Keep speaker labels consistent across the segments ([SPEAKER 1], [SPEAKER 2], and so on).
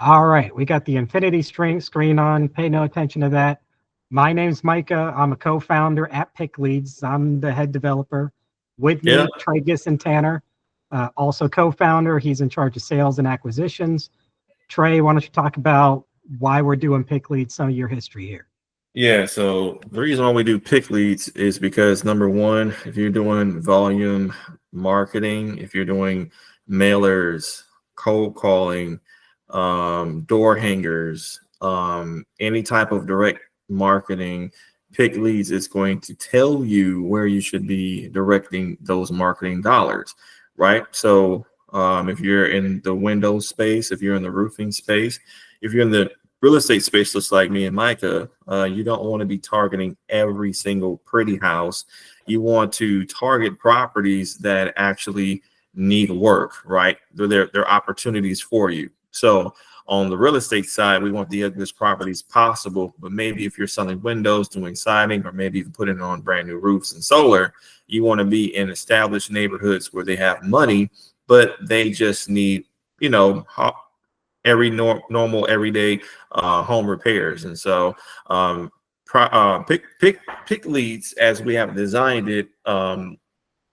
[SPEAKER 1] All right, we got the infinity string screen on. Pay no attention to that. My name's Micah. I'm a co-founder at PicLeads. I'm the head developer. With
[SPEAKER 2] Yeah.
[SPEAKER 1] me, Trey Gisson Tanner, also co-founder. He's in charge of sales and acquisitions. Trey, why don't you talk about why we're doing PicLeads, some of your history here?
[SPEAKER 2] Yeah. So the reason why we do pick leads is because number one, if you're doing volume marketing, if you're doing mailers, cold calling, door hangers, any type of direct marketing, pick leads is going to tell you where you should be directing those marketing dollars, right? So if you're in the window space, if you're in the roofing space, if you're in the real estate specialists like me and Micah, you don't want to be targeting every single pretty house. You want to target properties that actually need work, right? They're opportunities for you. So on the real estate side, we want the ugliest properties possible. But maybe if you're selling windows, doing siding, or maybe even putting on brand new roofs and solar, you want to be in established neighborhoods where they have money, but they just need, normal everyday home repairs. And so pick leads, as we have designed it,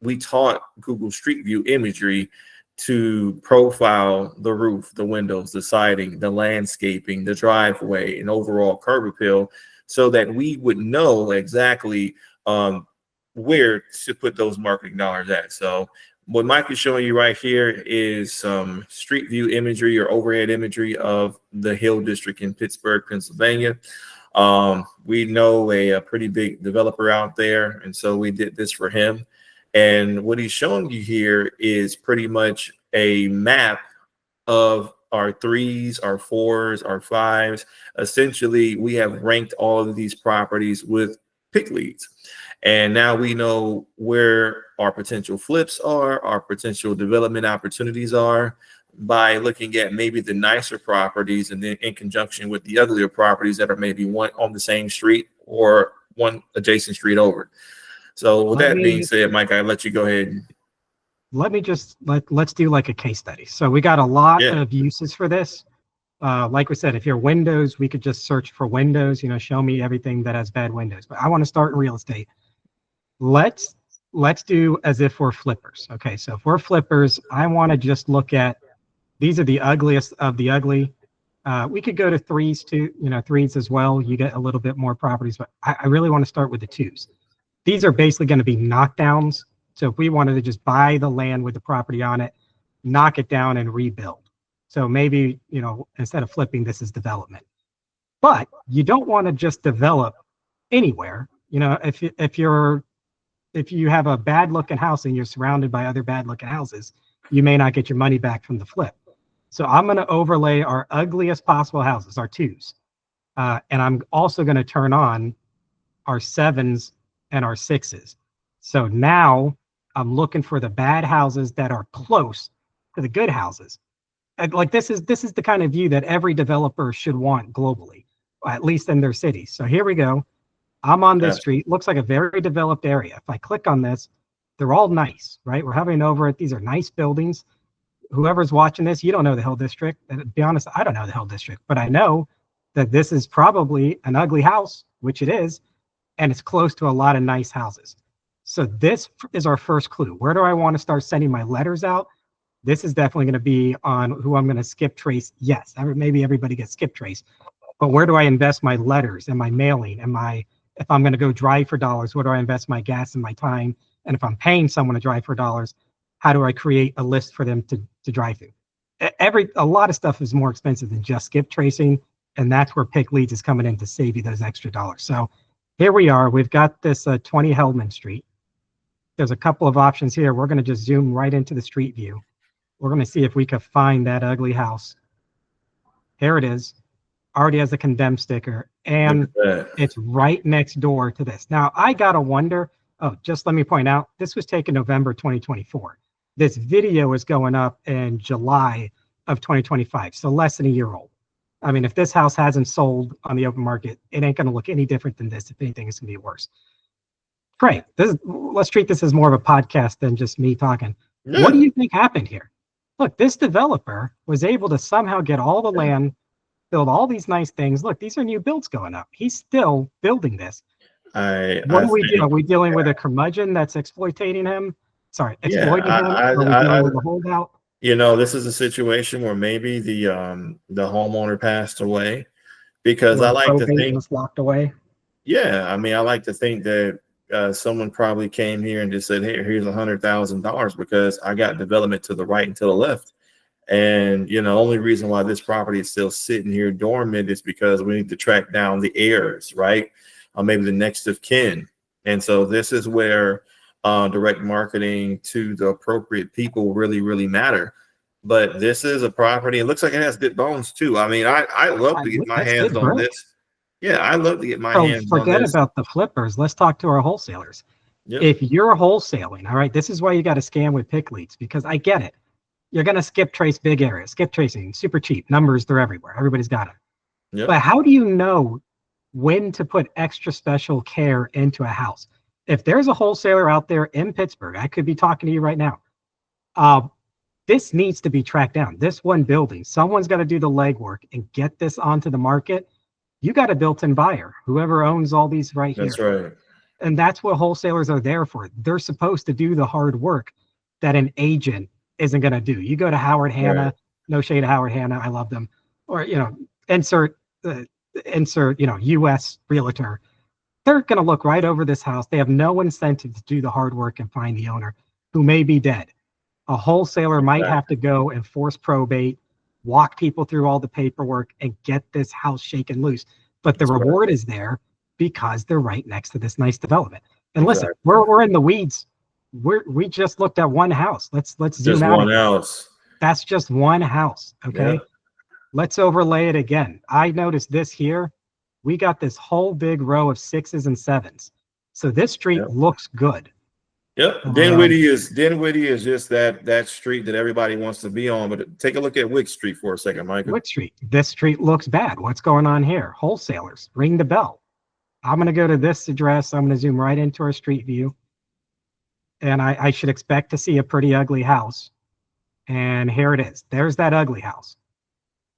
[SPEAKER 2] we taught Google Street View imagery to profile the roof, the windows, the siding, the landscaping, the driveway, and overall curb appeal, so that we would know exactly where to put those marketing dollars at. So what Mike is showing you right here is some street view imagery or overhead imagery of the Hill District in Pittsburgh, Pennsylvania. We know a pretty big developer out there, and so we did this for him. And what he's showing you here is pretty much a map of our threes, our fours, our fives. Essentially, we have ranked all of these properties with pick leads. And now we know where our potential flips are, our potential development opportunities are, by looking at maybe the nicer properties and then in conjunction with the uglier properties that are maybe one on the same street or one adjacent street over. So with that being said, Mike, I'll let you go ahead.
[SPEAKER 1] Let's do like a case study. So we got a lot of uses for this. Like we said, if you're Windows, we could just search for Windows, show me everything that has bad windows. But I want to start in real estate. Let's do as if we're flippers. Okay, so if we're flippers, I want to just look at, these are the ugliest of the ugly. We could go to threes too, threes as well. You get a little bit more properties, but I really want to start with the twos. These are basically going to be knockdowns. So if we wanted to just buy the land with the property on it, knock it down and rebuild. So maybe, instead of flipping, this is development. But you don't want to just develop anywhere. If you have a bad looking house and you're surrounded by other bad looking houses, you may not get your money back from the flip. So I'm going to overlay our ugliest possible houses, our twos. And I'm also going to turn on our sevens and our sixes. So now I'm looking for the bad houses that are close to the good houses. And like this is the kind of view that every developer should want globally, at least in their cities. So here we go. I'm on this street. Looks like a very developed area. If I click on this, they're all nice, right? We're hovering over it. These are nice buildings. Whoever's watching this, you don't know the Hill District. And to be honest, I don't know the Hill District, but I know that this is probably an ugly house, which it is, and it's close to a lot of nice houses. So this is our first clue. Where do I want to start sending my letters out? This is definitely going to be on who I'm going to skip trace. Yes, maybe everybody gets skip trace, but where do I invest my letters and my mailing and if I'm going to go drive for dollars, where do I invest my gas and my time? And if I'm paying someone to drive for dollars, how do I create a list for them to drive through? A lot of stuff is more expensive than just skip tracing, and that's where Pick Leads is coming in to save you those extra dollars. So here we are. We've got this 20 Hellman Street. There's a couple of options here. We're going to just zoom right into the street view. We're going to see if we can find that ugly house. Here it is. Already has a condemned sticker, and it's right next door to this. Now, I got to wonder, just let me point out, this was taken November 2024. This video is going up in July of 2025, so less than a year old. I mean, if this house hasn't sold on the open market, it ain't going to look any different than this. If anything, it's going to be worse. Great. Let's treat this as more of a podcast than just me talking. Yeah. What do you think happened here? look, this developer was able to somehow get all the land, build all these nice things. Look, these are new builds going up. He's still building this. What
[SPEAKER 2] I
[SPEAKER 1] do we do? Are
[SPEAKER 2] think,
[SPEAKER 1] we dealing with a curmudgeon that's exploiting him? Sorry,
[SPEAKER 2] yeah,
[SPEAKER 1] exploiting him? Are we dealing with a holdout?
[SPEAKER 2] this is a situation where maybe the homeowner passed away, because
[SPEAKER 1] Or
[SPEAKER 2] I like to
[SPEAKER 1] probate
[SPEAKER 2] think,
[SPEAKER 1] was locked away?
[SPEAKER 2] yeah, I mean, I like to think that someone probably came here and just said, "Hey, here's $100,000 because I got development to the right and to the left." And only reason why this property is still sitting here dormant is because we need to track down the heirs, right? Or maybe the next of kin. And so this is where direct marketing to the appropriate people really, really matter. But this is a property. It looks like it has good bones too. I mean, I love to get my
[SPEAKER 1] That's
[SPEAKER 2] hands
[SPEAKER 1] good
[SPEAKER 2] on
[SPEAKER 1] brick.
[SPEAKER 2] this. Yeah, I love to get my
[SPEAKER 1] So
[SPEAKER 2] hands on
[SPEAKER 1] forget
[SPEAKER 2] this.
[SPEAKER 1] about the flippers. Let's talk to our wholesalers.
[SPEAKER 2] Yep.
[SPEAKER 1] If you're wholesaling, all right, this is why you got to scan with PicLeads, because I get it. You're going to skip trace big areas, skip tracing, super cheap. Numbers, they're everywhere. Everybody's got it.
[SPEAKER 2] Yep.
[SPEAKER 1] But how do you know when to put extra special care into a house? If there's a wholesaler out there in Pittsburgh, I could be talking to you right now. This needs to be tracked down. This one building, someone's got to do the legwork and get this onto the market. You got a built-in buyer, whoever owns all these right here.
[SPEAKER 2] That's right.
[SPEAKER 1] And that's what wholesalers are there for. They're supposed to do the hard work that an agent isn't going to do. You go to Howard Hanna,
[SPEAKER 2] Right.
[SPEAKER 1] no shade of Howard Hanna, I love them. Or, insert, US realtor. They're going to look right over this house. They have no incentive to do the hard work and find the owner who may be dead. A wholesaler might have to go and force probate, walk people through all the paperwork, and get this house shaken loose. But the reward is there because they're right next to this nice development. And listen, we're in the weeds. We just looked at one house. Let's zoom
[SPEAKER 2] Just
[SPEAKER 1] out.
[SPEAKER 2] one house.
[SPEAKER 1] That's just one house. Okay.
[SPEAKER 2] Yeah.
[SPEAKER 1] Let's overlay it again. I noticed this here. We got this whole big row of 6s and 7s. So this street looks good.
[SPEAKER 2] Yep. Dinwiddie is just that street that everybody wants to be on. But take a look at Wick Street for a second, Michael.
[SPEAKER 1] Wick Street. This street looks bad. What's going on here? Wholesalers, ring the bell. I'm going to go to this address. I'm going to zoom right into our street view. And I should expect to see a pretty ugly house. And here it is. There's that ugly house.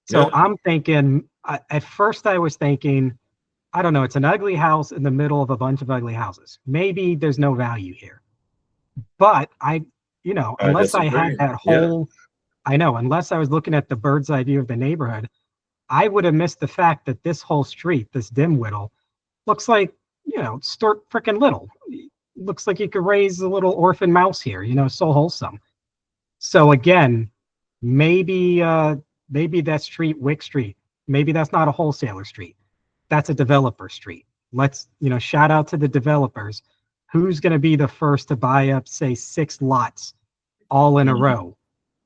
[SPEAKER 1] So I'm thinking, at first I was thinking, I don't know, it's an ugly house in the middle of a bunch of ugly houses. Maybe there's no value here. But unless I had that whole, unless I was looking at the bird's eye view of the neighborhood, I would have missed the fact that this whole street, this dim whittle, looks like, Stuart frickin' Little. Looks like you could raise a little orphan mouse here, so wholesome. So again, maybe that street, Wick Street, maybe that's not a wholesaler street. That's a developer street. Let's, shout out to the developers. Who's going to be the first to buy up, say, 6 lots all in a row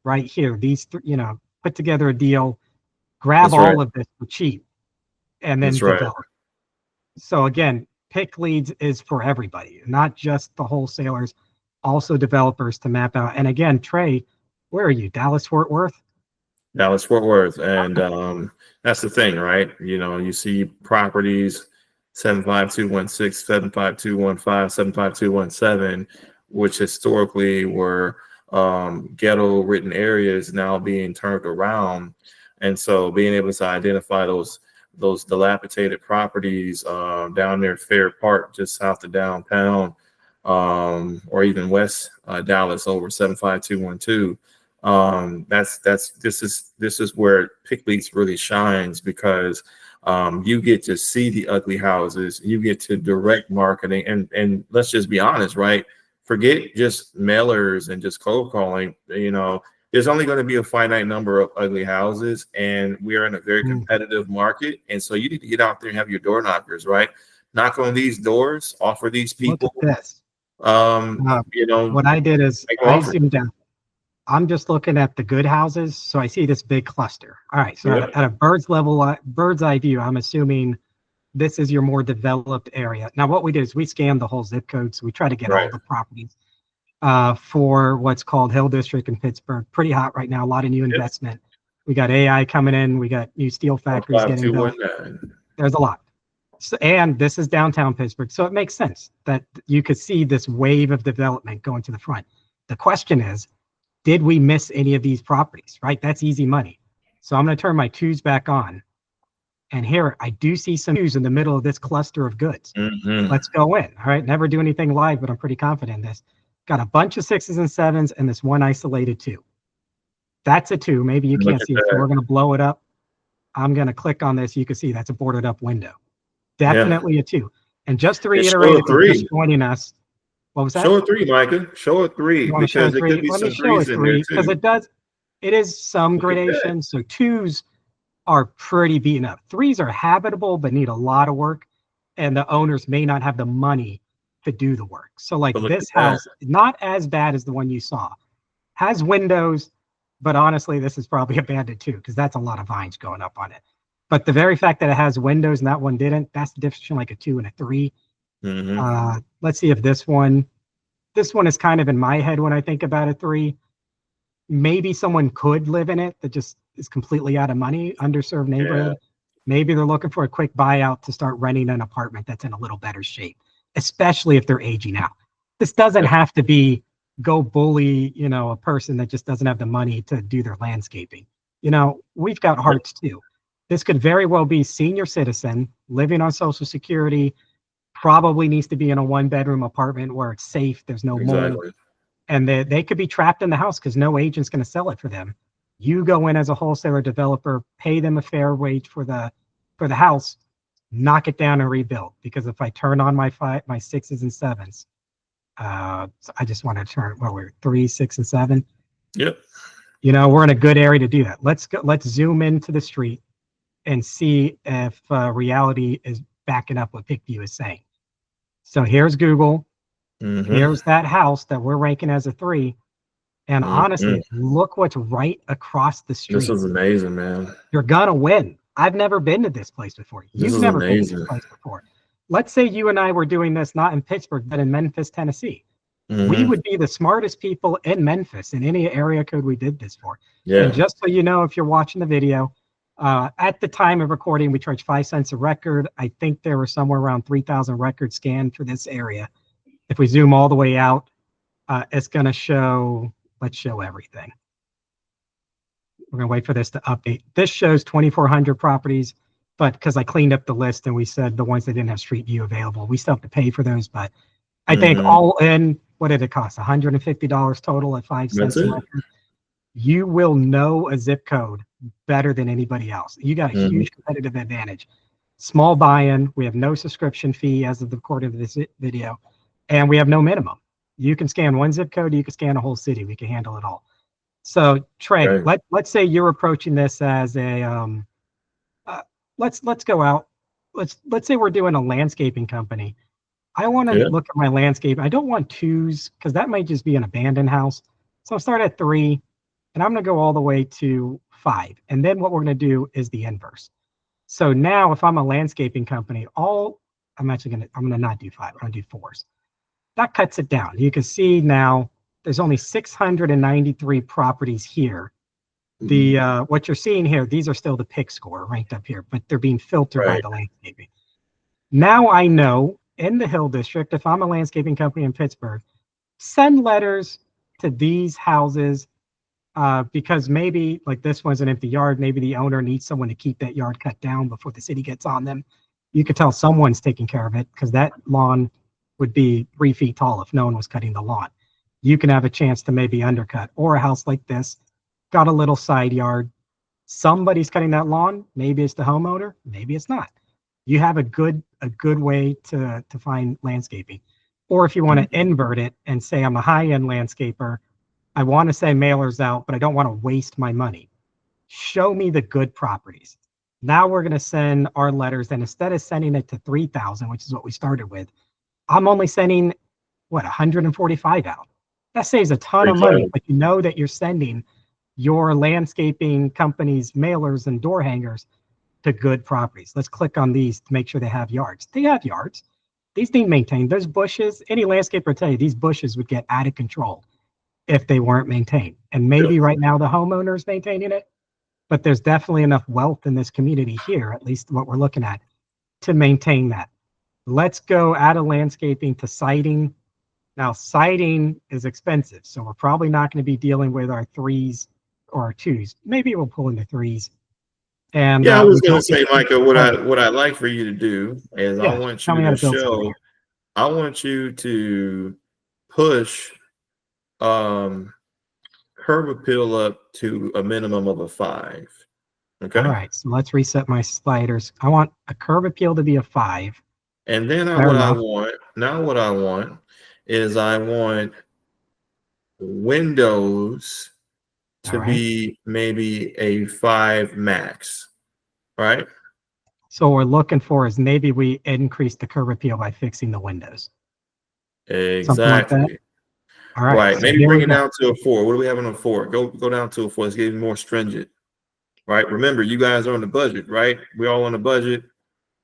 [SPEAKER 1] right here? These, put together a deal, grab all of this for cheap, and then develop. So again, PicLeads is for everybody, not just the wholesalers, also developers to map out. And again, Trey, where are you? Dallas, Fort Worth?
[SPEAKER 2] Dallas, Fort Worth. And that's the thing, right? You see properties 75216, 75215, 75217, which historically were ghetto written areas now being turned around. And so being able to identify those dilapidated properties down near Fair Park, just south of downtown, or even West Dallas over 75212. This is where PicLeads really shines, because you get to see the ugly houses, you get to direct marketing, and let's just be honest, right? Forget just mailers and just cold calling. There's only going to be a finite number of ugly houses, and we are in a very competitive market. And so you need to get out there and have your door knockers, right? Knock on these doors, offer these people.
[SPEAKER 1] Look at this. What I did is I zoomed down. I'm just looking at the good houses, so I see this big cluster. All right, so at a bird's eye view, I'm assuming this is your more developed area. Now, what we did is we scanned the whole zip code, so we try to get all the properties for what's called Hill District in Pittsburgh. Pretty hot right now, a lot of new investment. We got AI coming in, we got new steel factories getting built. There's a lot. So, and this is downtown Pittsburgh, so it makes sense that you could see this wave of development going to the front. The question is, Did we miss any of these properties, right? That's easy money. So I'm going to turn my twos back on. And here I do see some twos in the middle of this cluster of goods. Let's go in. All right. Never do anything live, but I'm pretty confident in this. Got a bunch of 6s and 7s and this one isolated 2. That's a 2. Maybe you can't see it. So we're going to blow it up. I'm going to click on this. You can see that's a boarded up window. Definitely a 2. And just to reiterate, if you're just joining us, what was that?
[SPEAKER 2] Show a 3, Micah. Show a 3 because it could be some 3s in there too.
[SPEAKER 1] Because it is some gradation. So 2s are pretty beaten up. 3s are habitable but need a lot of work, and the owners may not have the money to do the work. So like this house, not as bad as the one you saw, has windows, but honestly, this is probably abandoned too because that's a lot of vines going up on it. But the very fact that it has windows and that one didn't, that's the difference between like a 2 and a 3. Let's see if this one is kind of in my head when I think about a 3. Maybe someone could live in it that just is completely out of money, underserved neighborhood. Maybe they're looking for a quick buyout to start renting an apartment that's in a little better shape, especially if they're aging out. This doesn't have to be go bully, a person that just doesn't have the money to do their landscaping. We've got hearts too. This could very well be senior citizen living on Social Security, probably needs to be in a 1-bedroom apartment where it's safe, there's no mold, and they could be trapped in the house because no agent's going to sell it for them. You go in as a wholesaler developer, pay them a fair wage for the house, knock it down and rebuild. Because if I turn on my 6s and 7s, so I just want to turn we're 3, 6, and 7.
[SPEAKER 2] Yep.
[SPEAKER 1] We're in a good area to do that. Let's zoom into the street and see if reality is backing up what PicView is saying. So here's Google. Here's that house that we're ranking as a 3. And honestly, look what's right across the street.
[SPEAKER 2] This is amazing, man.
[SPEAKER 1] You're going to win. I've never been to this place before. You've never been to this place before. Let's say you and I were doing this not in Pittsburgh, but in Memphis, Tennessee. We would be the smartest people in Memphis in any area code we did this for. And just so you know, if you're watching the video, at the time of recording, we charged 5 cents a record. I think there were somewhere around 3,000 records scanned for this area. If we zoom all the way out, it's going to show, let's show everything. We're going to wait for this to update. This shows 2,400 properties, but because I cleaned up the list and we said the ones that didn't have street view available, we still have to pay for those. But I think all in, what did it cost? $150 total at 5 cents a record. You will know a zip code better than anybody else. You got a huge competitive advantage. Small buy-in. We have no subscription fee as of the recording of this video, and we have no minimum. You can scan one zip code. You can scan a whole city. We can handle it all. So Trey, let's say you're approaching this as a let's go out. Let's say we're doing a landscaping company. I want to look at my landscape. I don't want 2s because that might just be an abandoned house. So I'll start at 3, and I'm going to go all the way to 5. And then what we're going to do is the inverse. So now if I'm a landscaping company, I'm going to not do 5. I'm going to do 4s. That cuts it down. You can see now there's only 693 properties here. What you're seeing here, these are still the pick score ranked up here, but they're being filtered by the landscaping. Now I know in the Hill District, if I'm a landscaping company in Pittsburgh, send letters to these houses because maybe like this one's an empty yard. Maybe the owner needs someone to keep that yard cut down before the city gets on them. You could tell someone's taking care of it because that lawn would be 3 feet tall if no one was cutting the lawn. You can have a chance to maybe undercut. Or a house like this, got a little side yard. Somebody's cutting that lawn. Maybe it's the homeowner. Maybe it's not. You have a good way to find landscaping. Or if you want to invert it and say I'm a high-end landscaper, I want to send mailers out, but I don't want to waste my money. Show me the good properties. Now we're going to send our letters, and instead of sending it to 3,000, which is what we started with, I'm only sending, 145 out. That saves a ton of money, but you know that you're sending your landscaping company's mailers and door hangers to good properties. Let's click on these to make sure they have yards. They have yards. These need maintained. Those bushes, any landscaper will tell you these bushes would get out of control if they weren't maintained. And maybe right now the homeowner is maintaining it, but there's definitely enough wealth in this community here, at least what we're looking at, to maintain that. Let's go out of landscaping to siding. Now, siding is expensive, so we're probably not going to be dealing with our 3s or our 2s. Maybe we'll pull into 3s. And
[SPEAKER 2] Yeah, I was
[SPEAKER 1] we
[SPEAKER 2] gonna
[SPEAKER 1] don't
[SPEAKER 2] say,
[SPEAKER 1] get
[SPEAKER 2] Micah, what I'd like for you to do is I
[SPEAKER 1] yeah.
[SPEAKER 2] want
[SPEAKER 1] Tell
[SPEAKER 2] you
[SPEAKER 1] me how
[SPEAKER 2] to
[SPEAKER 1] to build something
[SPEAKER 2] show,
[SPEAKER 1] here.
[SPEAKER 2] I want you to push curb appeal up to a minimum of a 5.
[SPEAKER 1] All
[SPEAKER 2] Okay.
[SPEAKER 1] right, so let's reset my sliders. I want a curb appeal to be a 5.
[SPEAKER 2] And then
[SPEAKER 1] Fair enough.
[SPEAKER 2] what I want is I want windows
[SPEAKER 1] All
[SPEAKER 2] to
[SPEAKER 1] right.
[SPEAKER 2] be maybe a 5 max, right?
[SPEAKER 1] So what we're looking for is maybe we increase the curb appeal by fixing the windows. Something like that.
[SPEAKER 2] Exactly.
[SPEAKER 1] All right,
[SPEAKER 2] Right.
[SPEAKER 1] so
[SPEAKER 2] Maybe
[SPEAKER 1] here
[SPEAKER 2] bring
[SPEAKER 1] we
[SPEAKER 2] it
[SPEAKER 1] go.
[SPEAKER 2] down to a 4. What do we have on a 4? Go down to a 4. Let's get even more stringent. Right. Remember, you guys are on the budget, right? We're all on the budget.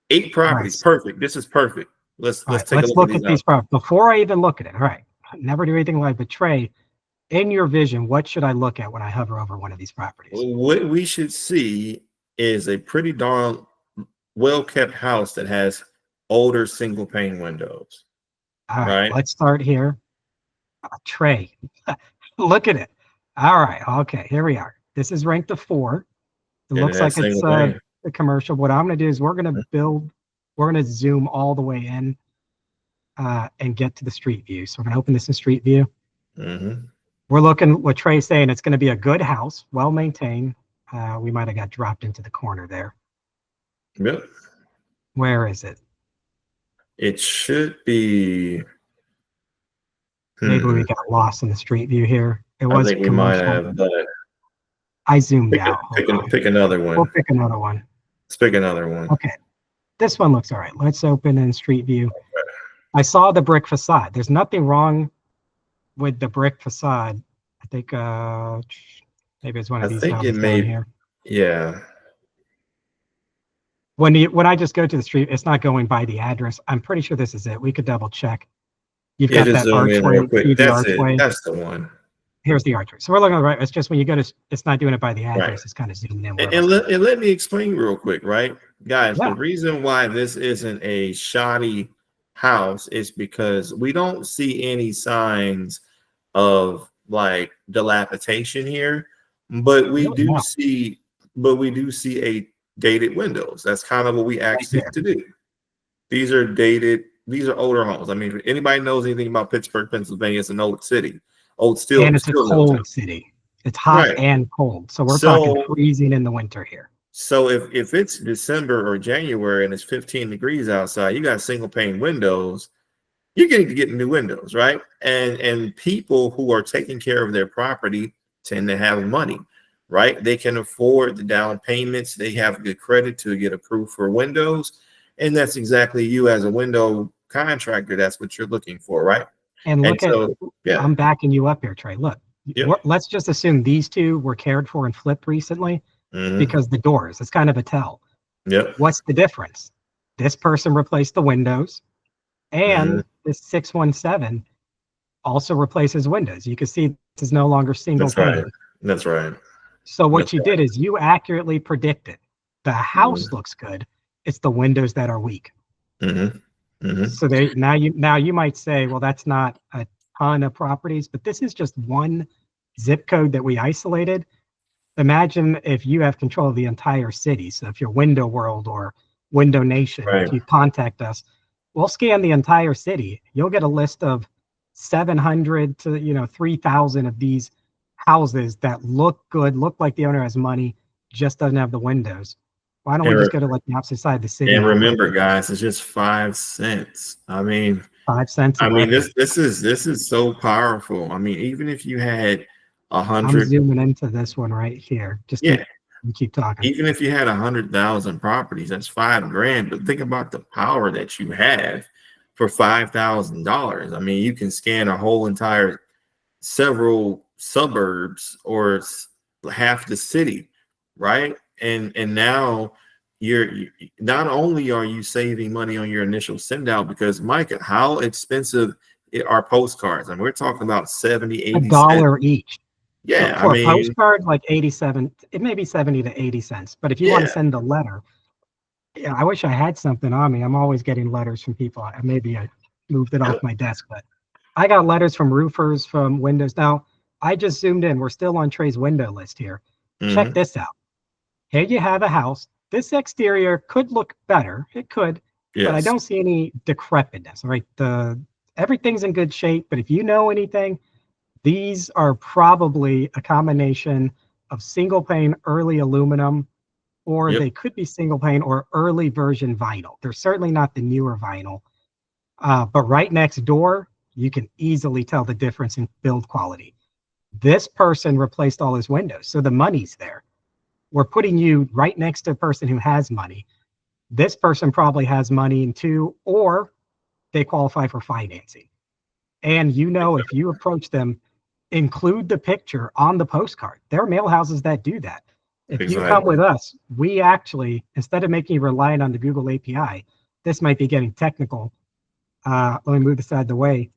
[SPEAKER 2] 8
[SPEAKER 1] All right.
[SPEAKER 2] properties. Perfect. This is perfect. Let's
[SPEAKER 1] All right,
[SPEAKER 2] take a
[SPEAKER 1] let's
[SPEAKER 2] look at
[SPEAKER 1] look
[SPEAKER 2] these
[SPEAKER 1] at
[SPEAKER 2] out.
[SPEAKER 1] these problems before I even look at it. All right, never do anything like betray. In your vision, what should I look at when I hover over one of these properties?
[SPEAKER 2] What we should see is a pretty darn well-kept house that has older single pane windows,
[SPEAKER 1] All right,
[SPEAKER 2] right?
[SPEAKER 1] let's start here. Trey, look at it. All right, okay, here we are. This is ranked a 4. It
[SPEAKER 2] And it
[SPEAKER 1] looks
[SPEAKER 2] has
[SPEAKER 1] like it's
[SPEAKER 2] single pane.
[SPEAKER 1] a commercial. What I'm going to do is we're going to zoom all the way in and get to the street view. So we're going to open this in street view.
[SPEAKER 2] Mm-hmm.
[SPEAKER 1] We're looking, what Trey's saying, it's going to be a good house, well maintained. We might have got dropped into the corner there.
[SPEAKER 2] Yep.
[SPEAKER 1] Where is it?
[SPEAKER 2] It should be.
[SPEAKER 1] Maybe we got lost in the street view here. It
[SPEAKER 2] I
[SPEAKER 1] was
[SPEAKER 2] think we might
[SPEAKER 1] commercial.
[SPEAKER 2] have, but
[SPEAKER 1] I zoomed out.
[SPEAKER 2] pick another
[SPEAKER 1] We'll
[SPEAKER 2] one.
[SPEAKER 1] pick another one.
[SPEAKER 2] Let's pick another one.
[SPEAKER 1] Okay. This one looks all right. Let's open in street view. I saw the brick facade. There's nothing wrong with the brick facade. I think maybe it's one
[SPEAKER 2] I
[SPEAKER 1] of these
[SPEAKER 2] think
[SPEAKER 1] houses
[SPEAKER 2] it
[SPEAKER 1] down
[SPEAKER 2] may.
[SPEAKER 1] here.
[SPEAKER 2] Yeah.
[SPEAKER 1] When I just go to the street, it's not going by the address. I'm pretty sure this is it. We could double check. You've
[SPEAKER 2] Yeah,
[SPEAKER 1] got
[SPEAKER 2] just
[SPEAKER 1] that
[SPEAKER 2] zoom in
[SPEAKER 1] archway,
[SPEAKER 2] real quick.
[SPEAKER 1] see the
[SPEAKER 2] That's it.
[SPEAKER 1] archway.
[SPEAKER 2] That's the one.
[SPEAKER 1] Here's the archway. So we're looking right. It's just when you go to, it's not doing it by the address.
[SPEAKER 2] Right.
[SPEAKER 1] It's kind of zooming in.
[SPEAKER 2] And let me explain real quick, right? Guys,
[SPEAKER 1] Yeah.
[SPEAKER 2] the reason why this isn't a shoddy house is because we don't see any signs of like dilapidation here, but we do see a dated windows. That's kind of what we asked it to do. These are dated, these are older homes. I mean, if anybody knows anything about Pittsburgh, Pennsylvania, it's an old city. And
[SPEAKER 1] it's a cold city. It's hot and cold. So we're talking freezing in the winter here.
[SPEAKER 2] So if it's December or January and it's 15 degrees outside, you got single pane windows, you're getting to get new windows, right? And people who are taking care of their property tend to have money, right? They can afford the down payments. They have good credit to get approved for windows. And that's exactly you as a window contractor. That's what you're looking for, right?
[SPEAKER 1] And look I'm backing you up here, Trey. Look, let's just assume these two were cared for and flipped recently because the doors, it's kind of a tell.
[SPEAKER 2] Yep.
[SPEAKER 1] What's the difference? This person replaced the windows and this 617 also replaces windows. You can see this is no longer single pane.
[SPEAKER 2] That's right.
[SPEAKER 1] So what you did is you accurately predicted the house looks good. It's the windows that are weak. So now you might say, well, that's not a ton of properties, but this is just one zip code that we isolated. Imagine if you have control of the entire city. So if you're Window World or Window Nation, if you contact us, we'll scan the entire city. You'll get a list of 700 to 3,000 of these houses that look good, look like the owner has money, just doesn't have the windows. Why don't we just go to like the opposite side of the city?
[SPEAKER 2] And remember, guys, it's just 5 cents. I mean,
[SPEAKER 1] 5 cents.
[SPEAKER 2] I mean, this is so powerful. I mean, even if you had 100,
[SPEAKER 1] I'm zooming into this one right here. Just keep talking.
[SPEAKER 2] Even if you had 100,000 properties, that's $5,000. But think about the power that you have for $5,000. I mean, you can scan a whole entire several suburbs or half the city, right? And now you're not only are you saving money on your initial send out, because Micah, how expensive are postcards? I mean, we're talking about 70, 80
[SPEAKER 1] $1 each.
[SPEAKER 2] Yeah,
[SPEAKER 1] for a postcard, like 87, it may be 70 to 80 cents. But if you want to send a letter, I wish I had something on me. I'm always getting letters from people. Maybe I moved it off my desk, but I got letters from roofers, from windows. Now, I just zoomed in. We're still on Trey's window list here. Check this out. Here you have a house. This exterior could look better. It could, but I
[SPEAKER 2] Yes.
[SPEAKER 1] don't see any decrepitness, right? Everything's in good shape, but if you know anything, these are probably a combination of single pane early aluminum, or
[SPEAKER 2] Yep.
[SPEAKER 1] they could be single pane or early version vinyl. They're certainly not the newer vinyl. But right next door, you can easily tell the difference in build quality. This person replaced all his windows, so the money's there. We're putting you right next to a person who has money. This person probably has money too, or they qualify for financing. And you know, if you approach them, include the picture on the postcard. There are mail houses that do that. If you come with us, we actually, instead of making you reliant on the Google API, this might be getting technical. Let me move this out of the way.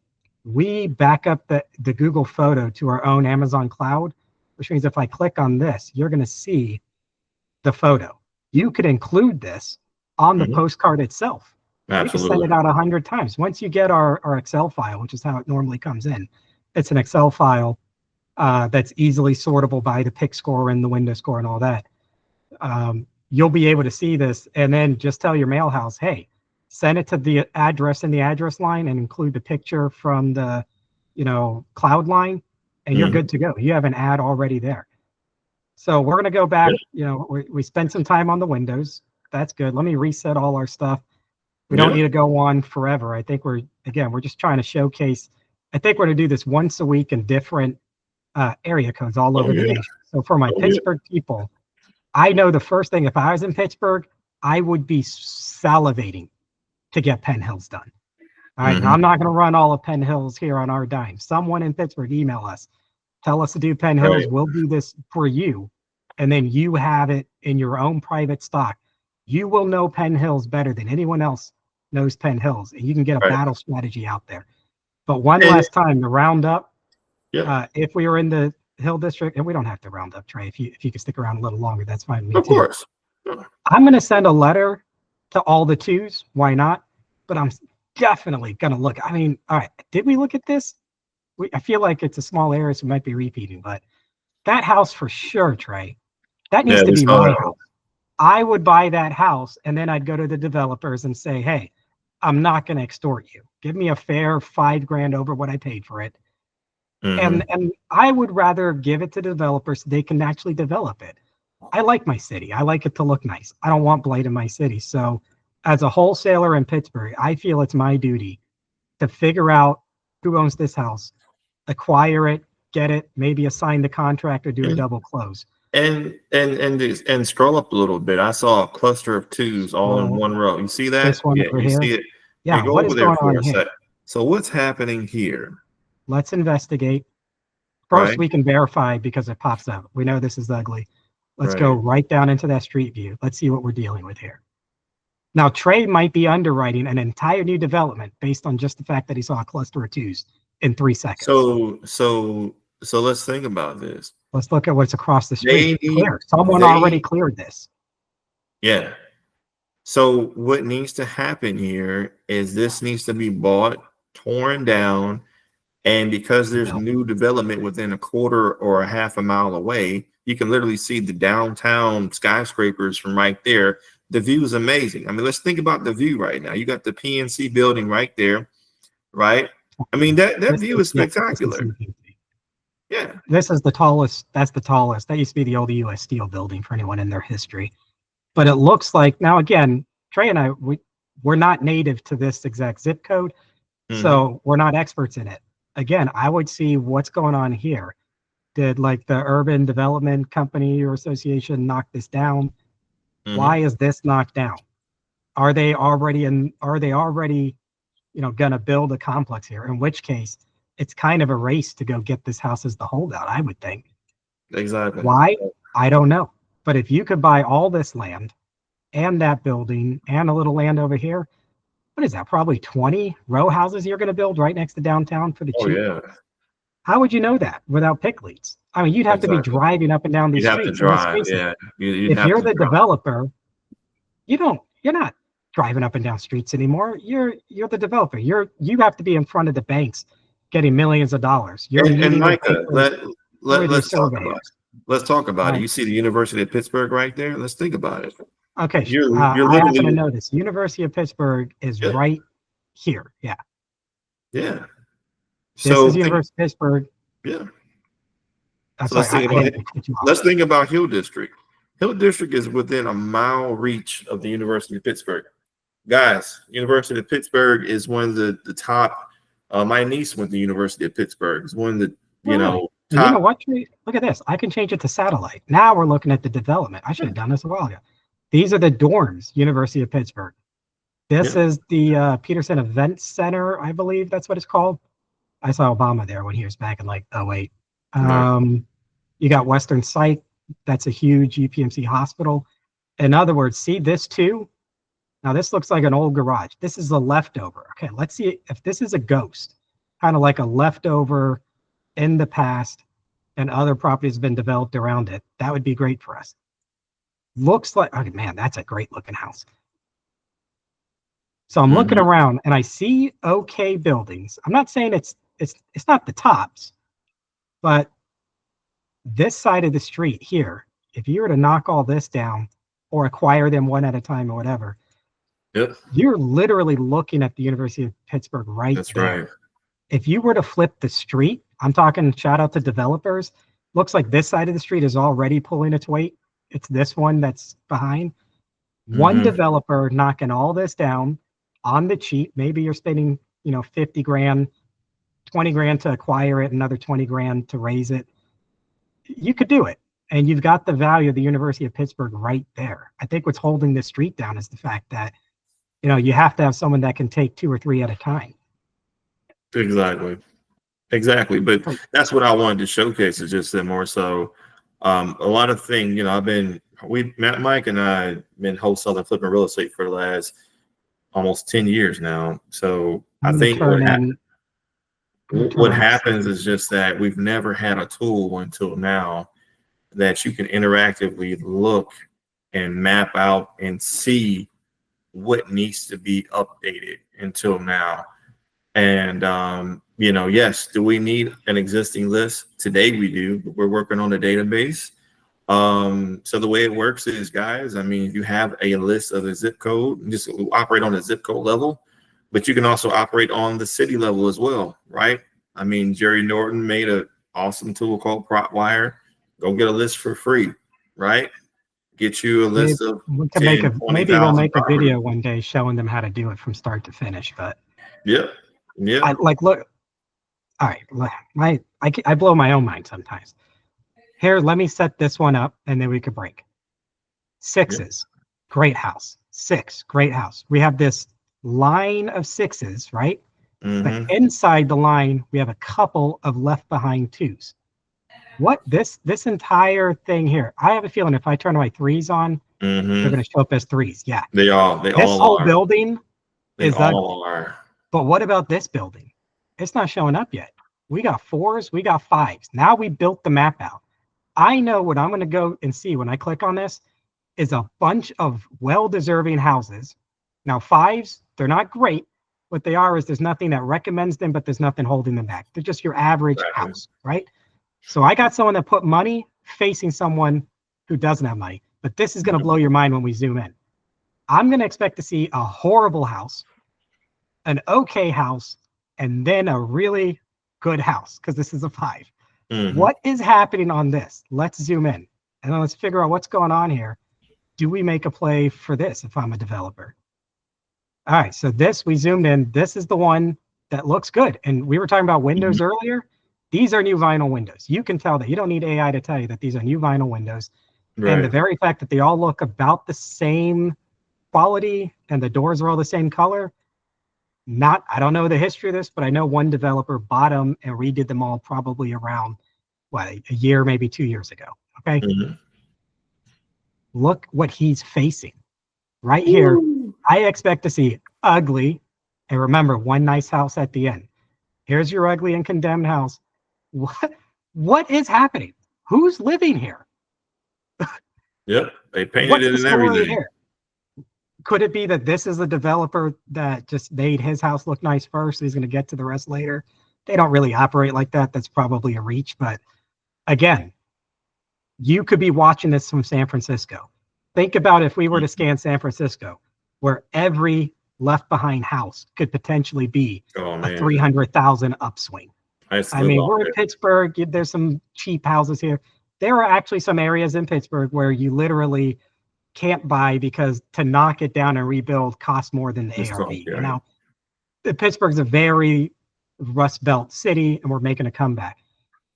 [SPEAKER 1] We back up the Google photo to our own Amazon cloud, which means if I click on this, you're going to see the photo. You could include this on the postcard itself. We can send it out 100 times. Once you get our Excel file, which is how it normally comes in, it's an Excel file that's easily sortable by the pick score and the window score and all that. You'll be able to see this and then just tell your mail house, hey, send it to the address in the address line and include the picture from the, cloud line, and you're good to go. You have an ad already there. So we're going to go back. We spent some time on the windows. That's good. Let me reset all our stuff. We don't need to go on forever. I think we're just trying to showcase. I think we're going to do this once a week in different area codes all over the nation. So for my Pittsburgh people, I know the first thing, if I was in Pittsburgh, I would be salivating to get Penn Hills done. All right. Now I'm not going to run all of Penn Hills here on our dime. Someone in Pittsburgh, email us, tell us to do Penn Hills. We'll do this for you. And then you have it in your own private stock. You will know Penn Hills better than anyone else knows Penn Hills. And you can get a battle strategy out there. But one last time to round up, if we were in the Hill District, and we don't have to round up, Trey, if you could stick around a little longer, that's fine with me too. Of
[SPEAKER 2] course.
[SPEAKER 1] I'm going to send a letter to all the twos. Why not? But I'm definitely going to look. I mean, all right, did we look at this? I feel like it's a small area, so it might be repeating, but that house for sure, Trey, that needs to be my house. I would buy that house, and then I'd go to the developers and say, hey, I'm not going to extort you. Give me a fair $5,000 over what I paid for it. And I would rather give it to developers so they can actually develop it. I like my city. I like it to look nice. I don't want blight in my city. So as a wholesaler in Pittsburgh, I feel it's my duty to figure out who owns this house, acquire it, get it, maybe assign the contract or do a double close.
[SPEAKER 2] And scroll up a little bit. I saw a cluster of twos all in one row. You see that?
[SPEAKER 1] This one over here.
[SPEAKER 2] See it?
[SPEAKER 1] Yeah.
[SPEAKER 2] Go
[SPEAKER 1] what
[SPEAKER 2] over
[SPEAKER 1] is
[SPEAKER 2] there
[SPEAKER 1] going
[SPEAKER 2] for
[SPEAKER 1] on
[SPEAKER 2] a
[SPEAKER 1] here?
[SPEAKER 2] sec. So what's happening here?
[SPEAKER 1] Let's investigate. First, we can verify because it pops up. We know this is ugly. Let's go right down into that street view. Let's see what we're dealing with here. Now, Trey might be underwriting an entire new development based on just the fact that he saw a cluster of twos in 3 seconds.
[SPEAKER 2] So let's think about this.
[SPEAKER 1] Let's look at what's across the street. Someone already cleared this.
[SPEAKER 2] Yeah. So what needs to happen here is this needs to be bought, torn down, and because there's new development within a quarter or a half a mile away, you can literally see the downtown skyscrapers from right there. The view is amazing. I mean, let's think about the view right now. You got the PNC building right there, right? I mean, that view is spectacular. Yeah.
[SPEAKER 1] This is the tallest. That's the tallest. That used to be the old US Steel building for anyone in their history. But it looks like, now again, Trey and I, we're not native to this exact zip code, so we're not experts in it. Again, I would see what's going on here. Did like the Urban Development Company or Association knock this down? Why is this knocked down? Are they already gonna build a complex here? In which case, it's kind of a race to go get this house as the holdout, I would think.
[SPEAKER 2] Exactly.
[SPEAKER 1] Why? I don't know. But if you could buy all this land and that building and a little land over here, what is that? Probably 20 row houses you're going to build right next to downtown for the cheap.
[SPEAKER 2] Yeah.
[SPEAKER 1] How would you know that without PicLeads? I mean, you'd have to be driving up and down these streets.
[SPEAKER 2] You'd have to drive, yeah.
[SPEAKER 1] If you're the developer, you're not driving up and down streets anymore. You're the developer. You have to be in front of the banks getting millions of dollars. You're
[SPEAKER 2] And
[SPEAKER 1] meeting with
[SPEAKER 2] Micah,
[SPEAKER 1] papers with your
[SPEAKER 2] let's talk about it.
[SPEAKER 1] surveyors.
[SPEAKER 2] Let's talk about it.
[SPEAKER 1] Right.
[SPEAKER 2] You see the University of Pittsburgh right there. Let's think about it.
[SPEAKER 1] Okay.
[SPEAKER 2] You're
[SPEAKER 1] I happen to
[SPEAKER 2] literally,
[SPEAKER 1] know this. University of Pittsburgh is
[SPEAKER 2] yeah,
[SPEAKER 1] right here. Yeah.
[SPEAKER 2] yeah.
[SPEAKER 1] This is
[SPEAKER 2] So think,
[SPEAKER 1] University of Pittsburgh.
[SPEAKER 2] yeah.
[SPEAKER 1] I'm
[SPEAKER 2] So
[SPEAKER 1] sorry.
[SPEAKER 2] let's think
[SPEAKER 1] I
[SPEAKER 2] about
[SPEAKER 1] didn't cut you off.
[SPEAKER 2] let's think about Hill District. Hill District is within a mile reach of the University of Pittsburgh. Guys, University of Pittsburgh is one of the top. My niece went to the University of Pittsburgh. It's one of the
[SPEAKER 1] Really? And you know
[SPEAKER 2] top.
[SPEAKER 1] what? Look at this. I can change it to satellite. Now we're looking at the development. I should have done this a while ago. These are the dorms, University of Pittsburgh. This
[SPEAKER 2] Yeah.
[SPEAKER 1] is the Peterson Event Center, I believe that's what it's called. I saw Obama there when he was back in like 08.
[SPEAKER 2] Right.
[SPEAKER 1] You got Western Psych. That's a huge UPMC hospital. In other words, see this too? Now this looks like an old garage. This is a leftover. Okay, let's see if this is a ghost, kind of like a leftover in the past and other properties have been developed around it. That would be great for us. Looks like, oh man, that's a great looking house. So I'm looking around and I see okay buildings. I'm not saying it's not the tops, but this side of the street here, if you were to knock all this down or acquire them one at a time or whatever,
[SPEAKER 2] Yep.
[SPEAKER 1] you're literally looking at the University of Pittsburgh right
[SPEAKER 2] That's
[SPEAKER 1] there.
[SPEAKER 2] right.
[SPEAKER 1] If you were to flip the street, I'm talking shout out to developers, looks like this side of the street is already pulling its weight. It's this one that's behind. One developer knocking all this down on the cheap. Maybe you're spending, 50 grand, 20 grand to acquire it, another 20 grand to raise it. You could do it. And you've got the value of the University of Pittsburgh right there. I think what's holding this street down is the fact that, you have to have someone that can take 2 or 3 at a time.
[SPEAKER 2] Exactly. But that's what I wanted to showcase, is just that more so a lot of things, Mike and I have been wholesaling flipping real estate for the last almost 10 years now. So I think what happens is just that we've never had a tool until now that you can interactively look and map out and see what needs to be updated until now. And, yes, do we need an existing list? Today we do, but we're working on a database. So the way it works is, guys, you have a list of the zip code, and just operate on the zip code level, but you can also operate on the city level as well, right? Jerry Norton made an awesome tool called PropWire. Go get a list for free, right? Get you a list of 10,
[SPEAKER 1] maybe we'll make a video one day showing them how to do it from start to finish. But
[SPEAKER 2] yeah.
[SPEAKER 1] Look. All right, I blow my own mind sometimes. Here, let me set this one up, and then we could break. 6s, great house. 6, great house. We have this line of 6s, right? But inside the line, we have a couple of left behind 2s. What this entire thing here? I have a feeling if I turn my 3s on, they're going to show up as 3s. Yeah,
[SPEAKER 2] they all.
[SPEAKER 1] This whole building is
[SPEAKER 2] all ugly.
[SPEAKER 1] But what about this building? It's not showing up yet. We got 4s, we got 5s. Now we built the map out. I know what I'm going to go and see when I click on this is a bunch of well-deserving houses. Now 5s, they're not great. What they are is there's nothing that recommends them, but there's nothing holding them back. They're just your average house, right? So I got someone that put money facing someone who doesn't have money. But this is going to blow your mind when we zoom in. I'm going to expect to see a horrible house, an okay house, and then a really good house, because this is a 5. What is happening on this? Let's zoom in and then let's figure out what's going on here. Do we make a play for this if I'm a developer? All right, so we zoomed in. This is the one that looks good. And we were talking about windows earlier. These are new vinyl windows. You can tell that. You don't need AI to tell you that these are new vinyl windows. Right. And the very fact that they all look about the same quality and the doors are all the same color, I don't know the history of this, but I know one developer bought them and redid them all probably around, a year, maybe 2 years ago. Okay. Look what he's facing right here. I expect to see ugly. And remember, one nice house at the end. Here's your ugly and condemned house. What is happening? Who's living here?
[SPEAKER 2] Yep. They painted it and everything.
[SPEAKER 1] Here? Could it be that this is a developer that just made his house look nice first, so he's going to get to the rest later? They don't really operate like that. That's probably a reach. But again, you could be watching this from San Francisco. Think about if we were to scan San Francisco, where every left behind house could potentially be a 300,000 upswing. I mean, we're in Pittsburgh. There's some cheap houses here. There are actually some areas in Pittsburgh where you literally can't buy because to knock it down and rebuild costs more than the ARV. You know, Pittsburgh's a very Rust Belt city, and we're making a comeback.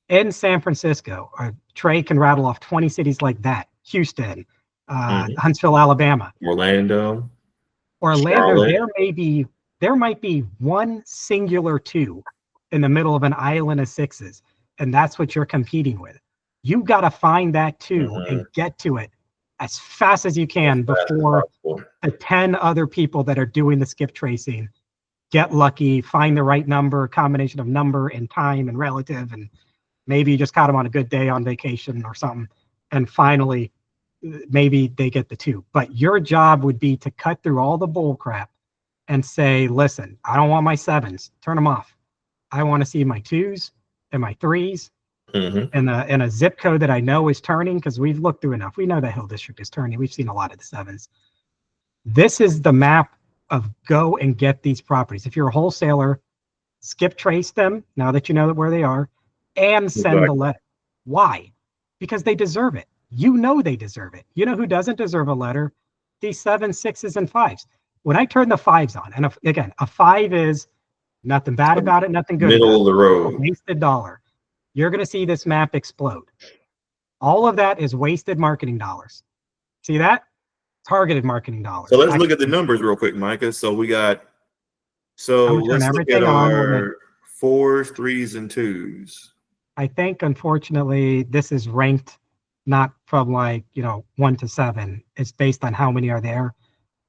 [SPEAKER 1] In San Francisco, Trey can rattle off 20 cities like that. Houston, Huntsville, Alabama,
[SPEAKER 2] Orlando.
[SPEAKER 1] Charlotte. There might be one singular two in the middle of an island of sixes, and that's what you're competing with. You got to find that two and get to it as fast as you can before the 10 other people that are doing the skip tracing get lucky, find the right number, combination of number and time and relative, and maybe you just caught them on a good day on vacation or something, and finally maybe they get the two. But your job would be to cut through all the bull crap and say, listen, I don't want my sevens, turn them off. I want to see my twos and my threes and a zip code that I know is turning, because we've looked through enough. We know the Hill District is turning. We've seen a lot of the sevens. This is the map of go and get these properties. If you're a wholesaler, skip trace them now that you know where they are and send the letter. Why? Because they deserve it. You know they deserve it. You know who doesn't deserve a letter? These 7s, 6s, and 5s. When I turn the 5s on, and again, a 5 is nothing bad about it, nothing good.
[SPEAKER 2] Middle of the road.
[SPEAKER 1] Wasted dollar. You're going to see this map explode. All of that is wasted marketing dollars. See that? Targeted marketing dollars.
[SPEAKER 2] So let's look at the numbers real quick, Micah. So we got, let's look at our 4s, 3s, and 2s.
[SPEAKER 1] I think, unfortunately, this is ranked not from 1 to 7. It's based on how many are there.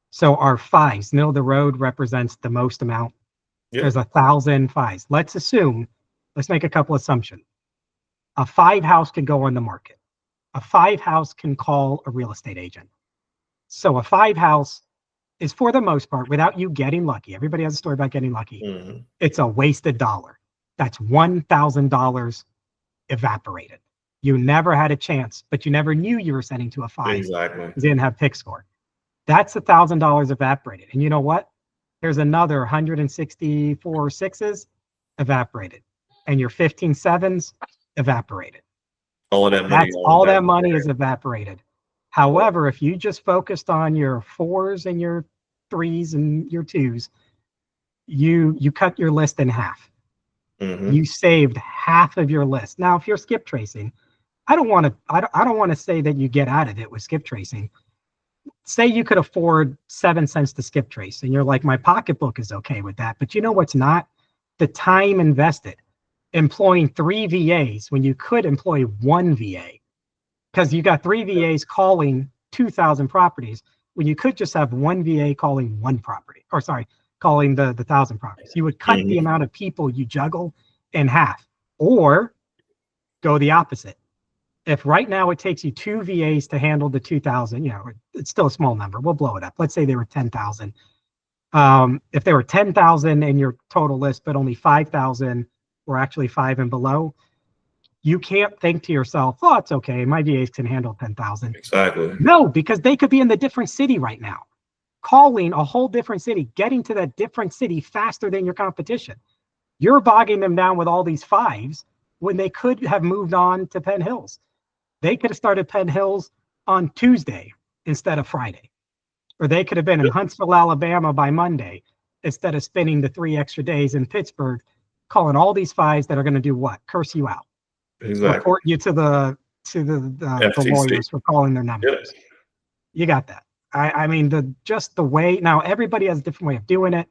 [SPEAKER 1] So our 5s, middle of the road, represents the most amount. Yep. There's 1,000 5s. Let's make a couple assumptions. A 5 house can go on the market. A 5 house can call a real estate agent. So a 5 house is, for the most part, without you getting lucky. Everybody has a story about getting lucky. It's a wasted dollar. That's $1,000 evaporated. You never had a chance, but you never knew you were sending to a 5.
[SPEAKER 2] Exactly.
[SPEAKER 1] You didn't have pick score. That's $1,000 evaporated. And you know what? There's another 164 6s evaporated. And your 15 7s evaporated.
[SPEAKER 2] All of that money.
[SPEAKER 1] All that money is evaporated. However, if you just focused on your 4s and your 3s and your 2s, you cut your list in half. You saved half of your list. Now, if you're skip tracing, I don't want to say that you get out of it with skip tracing. Say you could afford 7 cents to skip trace, and you're like, my pocketbook is okay with that. But you know what's not? The time invested. Employing 3 VAs when you could employ 1 VA, because you got 3 VAs calling 2,000 properties when you could just have 1 VA calling 1 property, or sorry, calling the 1,000 properties. You would cut the amount of people you juggle in half, or go the opposite. If right now it takes you 2 VAs to handle the 2,000, it's still a small number. We'll blow it up. Let's say they were 10,000. If there were 10,000 in your total list, but only 5,000 were actually 5 and below, you can't think to yourself, oh, it's okay, my VAs can handle 10,000.
[SPEAKER 2] Exactly.
[SPEAKER 1] No, because they could be in the different city right now, calling a whole different city, getting to that different city faster than your competition. You're bogging them down with all these 5s when they could have moved on to Penn Hills. They could have started Penn Hills on Tuesday instead of Friday. Or they could have been in Huntsville, Alabama by Monday instead of spending the 3 extra days in Pittsburgh, calling all these 5s that are going to do what? Curse you out.
[SPEAKER 2] Exactly.
[SPEAKER 1] Report you to the lawyers for calling their numbers. Yep. You got that. I mean, the way, now everybody has a different way of doing it.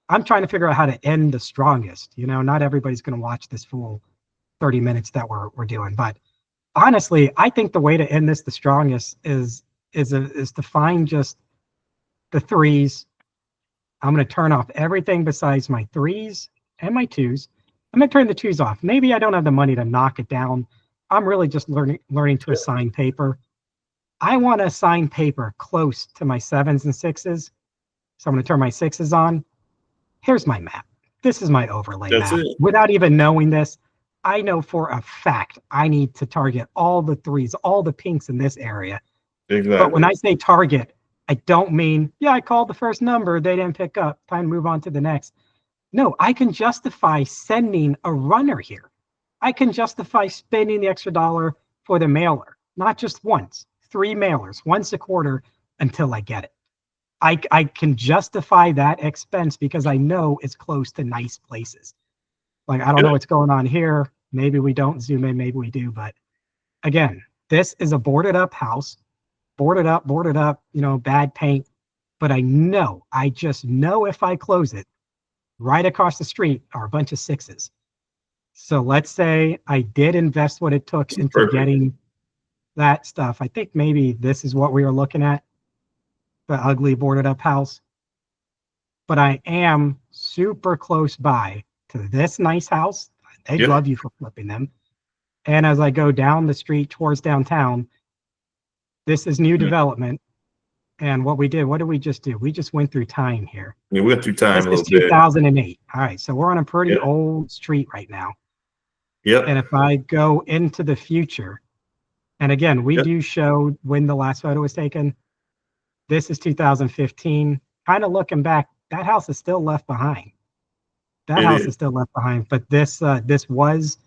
[SPEAKER 1] I'm trying to figure out how to end the strongest. Not everybody's going to watch this full 30 minutes that we're doing. But honestly, I think the way to end this the strongest is to find just the 3s. I'm going to turn off everything besides my 3s and my 2s. I'm going to turn the 2s off. Maybe I don't have the money to knock it down. I'm really just learning to assign paper. I want to assign paper close to my 7s and 6s. So I'm going to turn my 6s on. Here's my map. this is my overlay
[SPEAKER 2] That's
[SPEAKER 1] map.
[SPEAKER 2] it.
[SPEAKER 1] Without even knowing this, I know for a fact I need to target all the threes, all the pinks in this area.
[SPEAKER 2] Exactly.
[SPEAKER 1] But when I say target, I don't mean, yeah, I called the first number, they didn't pick up, time to move on to the next. No, I can justify sending a runner here. I can justify spending the extra dollar for the mailer, not just once, 3 mailers, once a quarter until I get it. I can justify that expense because I know it's close to nice places. Like, I don't know what's going on here. Maybe we don't zoom in, maybe we do. But again, this is a boarded up house, boarded up, you know, bad paint. But I just know if I close it, right across the street are a bunch of 6s. So let's say I did invest what it took into getting that stuff. I think maybe this is what we were looking at, the ugly boarded up house. But I am super close by to this nice house. They'd love you for flipping them. And as I go down the street towards downtown, this is new development. And what we did, what did we just do? We just went through time here.
[SPEAKER 2] We went through time
[SPEAKER 1] this
[SPEAKER 2] a little
[SPEAKER 1] is
[SPEAKER 2] bit.
[SPEAKER 1] 2008. All right, so we're on a pretty old street right now. And if I go into the future, and again, we do show when the last photo was taken. This is 2015. Kind of looking back, that house is still left behind. That house is still left behind, but this was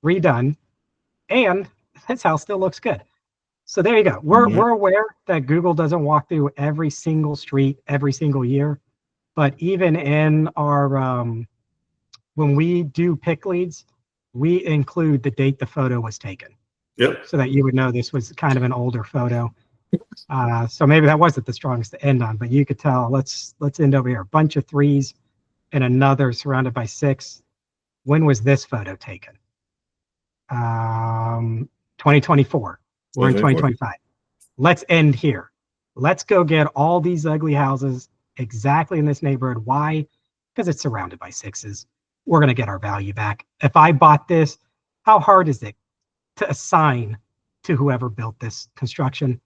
[SPEAKER 1] redone, and this house still looks good. So there you go. We're aware that Google doesn't walk through every single street every single year, but even in our when we do PicLeads, we include the date the photo was taken. So that you would know this was kind of an older photo. So maybe that wasn't the strongest to end on, but you could tell. Let's end over here. A bunch of 3s and another surrounded by 6. When was this photo taken? 2024. We're in 2025. Let's end here. Let's go get all these ugly houses exactly in this neighborhood. Why? Because it's surrounded by 6s. We're going to get our value back. If I bought this, how hard is it to assign to whoever built this construction?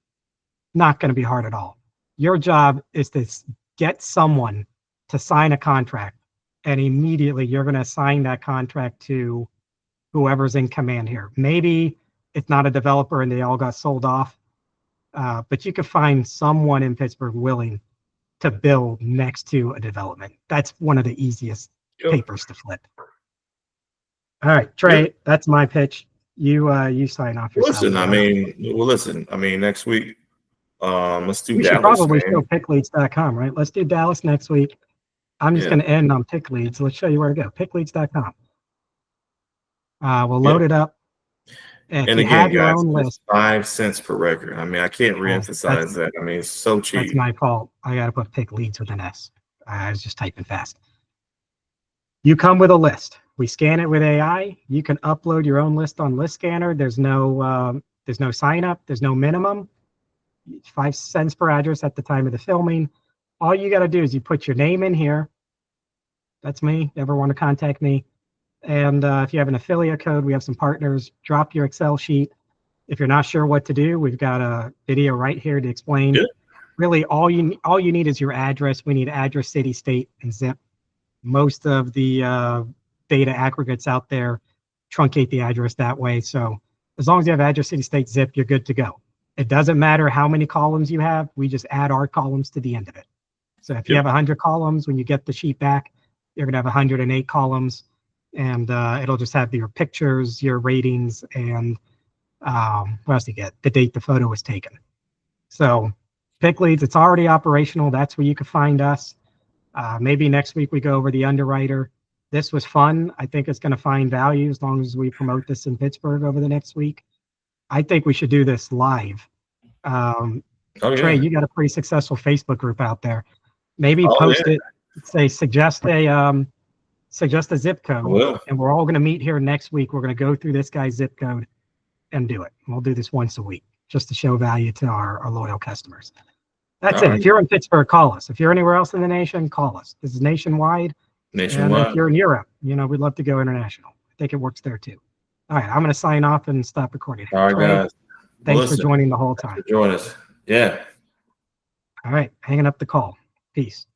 [SPEAKER 1] Not going to be hard at all. Your job is to get someone to sign a contract, and immediately you're going to assign that contract to whoever's in command here. Maybe it's not a developer and they all got sold off, but you could find someone in Pittsburgh willing to build next to a development. That's one of the easiest papers to flip. All right, Trey, that's my pitch. You sign off yourself.
[SPEAKER 2] Listen, I mean, next week, let's do
[SPEAKER 1] we
[SPEAKER 2] Dallas.
[SPEAKER 1] Should probably show PicLeads.com, right? Let's do Dallas next week. I'm just going to end on PicLeads. Let's show you where to go. PicLeads.com. We'll load it up. And
[SPEAKER 2] again,
[SPEAKER 1] have your
[SPEAKER 2] guys,
[SPEAKER 1] own list.
[SPEAKER 2] 5 cents per record. I mean, I can't reemphasize that. I mean, it's so cheap.
[SPEAKER 1] That's my fault. I got to put PicLeads with an S. I was just typing fast. You come with a list. We scan it with AI. You can upload your own list on List Scanner. There's no sign up. There's no minimum. 5 cents per address at the time of the filming. All you got to do is you put your name in here. That's me. Ever want to contact me? And if you have an affiliate code, we have some partners. Drop your Excel sheet. If you're not sure what to do, we've got a video right here to explain. Really, all you need is your address. We need address, city, state, and zip. Most of the data aggregates out there truncate the address that way. So as long as you have address, city, state, zip, you're good to go. It doesn't matter how many columns you have. We just add our columns to the end of it. So if you have 100 columns, when you get the sheet back, you're going to have 108 columns. And it'll just have your pictures, your ratings, and what else do you get? The date the photo was taken. So PicLeads, it's already operational. That's where you can find us. Maybe next week we go over the underwriter. This was fun. I think it's going to find value as long as we promote this in Pittsburgh over the next week. I think we should do this live. Trey, you got a pretty successful Facebook group out there. Maybe post it, say suggest a zip code, and we're all going to meet here next week. We're going to go through this guy's zip code and do it. We'll do this once a week just to show value to our loyal customers. That's it. If you're in Pittsburgh, call us. If you're anywhere else in the nation, call us. This is nationwide. And if you're in Europe, we'd love to go international. I think it works there too. All right, I'm going to sign off and stop recording.
[SPEAKER 2] All right, guys.
[SPEAKER 1] Thanks for joining the whole time.
[SPEAKER 2] Join us. Yeah.
[SPEAKER 1] All right, hanging up the call. Peace.